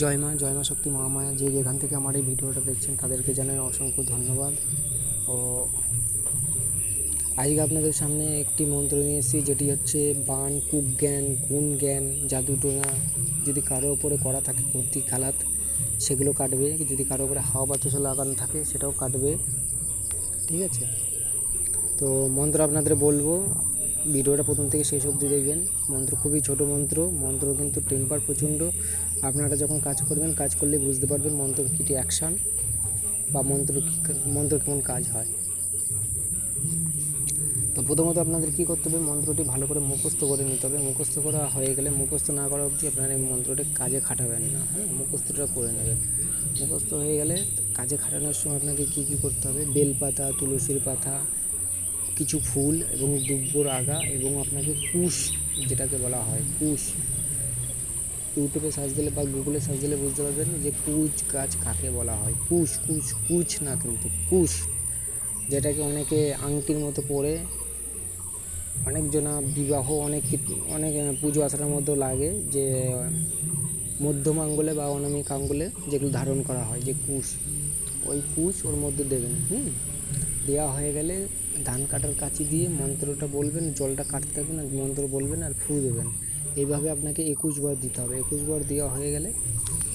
জয় মা শক্তি মহামায়া, যে যেখান থেকে আমার এই ভিডিওটা দেখছেন তাদেরকে জানাই অসংখ্য ধন্যবাদ। ও আজকে আপনাদের সামনে একটি মন্ত্র নিয়ে এসেছি, যেটি হচ্ছে বান, কুক জ্ঞান, গুণ জ্ঞান, জাদুটোনা যদি কারো ওপরে করা থাকে কর্তৃক খালাত, সেগুলো কাটবে। যদি কারো ওপরে হাওয়া বাতাস লাগানো থাকে সেটাও কাটবে, ঠিক আছে? তো মন্ত্র আপনাদের বলবো, ভিডিওটা প্রথম থেকে শেষ অবধি দেখবেন। মন্ত্র খুবই ছোট মন্ত্র কিন্তু টেম্পার প্রচণ্ড। আপনারা যখন কাজ করবেন, কাজ করলে বুঝতে পারবেন মন্ত্র কী অ্যাকশান বা মন্ত্র কেমন কাজ হয়। তো প্রথমত আপনাদের কী করতে হবে, মন্ত্রটি ভালো করে মুখস্থ করে নিতে হবে। মুখস্থ করা হয়ে গেলে, মুখস্থ না করা অবধি আপনারা এই মন্ত্রটি কাজে খাটাবেন না, হ্যাঁ, মুখস্থটা করে নেবেন। মুখস্থ হয়ে গেলে কাজে খাটানোর সময় আপনাকে কী করতে হবে, বেলপাতা, তুলসীর পাতা, কিছু ফুল এবং দুব্বর আগা এবং আপনাকে কুশ, যেটাকে বলা হয় কুশ, ইউটিউবে সার্চ দিলে বা গুগলে সার্চ দিলে বুঝতে পারবেন যে কুচ গাছ কাকে বলা হয়। কুচ না, কিন্তু কুশ, যেটাকে অনেকে আংটির মতো পরে, অনেকজনা বিবাহ, অনেক পুজো আসার মধ্যেও লাগে, যে মধ্যম আঙ্গুলে বা অনামিক আঙ্গুলে যেগুলো ধারণ করা হয়, যে কুশ, ওই কুশ ওর মধ্যে দেবেন। দেওয়া হয়ে গেলে ধান কাটার কাঁচি দিয়ে মন্ত্রটা বলবেন, জলটা কাটতে থাকবেন আর মন্ত্র বলবেন আর ফু দেবেন। এইভাবে আপনাকে 21 বার দিতে হবে। 21 বার দেওয়া হয়ে গেলে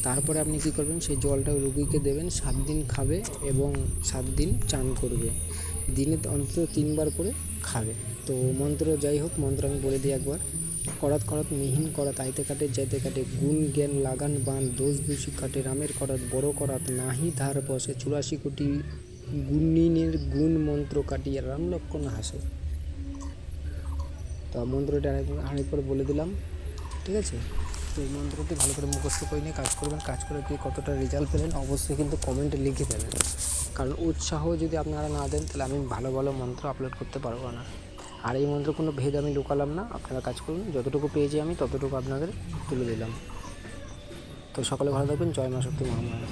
তারপরে আপনি কী করবেন, সেই জলটা রুগীকে দেবেন, 7 দিন খাবে এবং 7 দিন চান করবে, দিনে অন্তত 3 বার করে খাবে। তো মন্ত্র যাই হোক, মন্ত্র আমি বলে দিই একবার। করাত মিহিন করাত, আইতে কাটে যাইতে কাটে, গুণ জ্ঞান লাগান বান, দোষ দোষী কাটে, রামের করাত বড় করাত, নাহি ধার বসে, 84 কোটি গুণিনের গুণ মন্ত্র কাটিয়ে রাম লক্ষ্মণ হাসে। তো মন্ত্রটা আরেকবার বলে দিলাম, ঠিক আছে? তো এই মন্ত্রটি ভালো করে মুখস্থ করে নিয়ে কাজ করবেন। কাজ করে কি কতটা রেজাল্ট পেলেন অবশ্যই কিন্তু কমেন্টে লিখে দেবেন, কারণ উৎসাহ যদি আপনারা না দেন তাহলে আমি ভালো মন্ত্র আপলোড করতে পারবো না। আর এই মন্ত্র কোনো ভেদ আমি লুকালাম না, আপনারা কাজ করুন, যতটুকু পেয়েছি আমি ততটুকু আপনাদের তুলে দিলাম। তো সকলে ভালো থাকবেন। জয় মা শক্তি মহামায়া।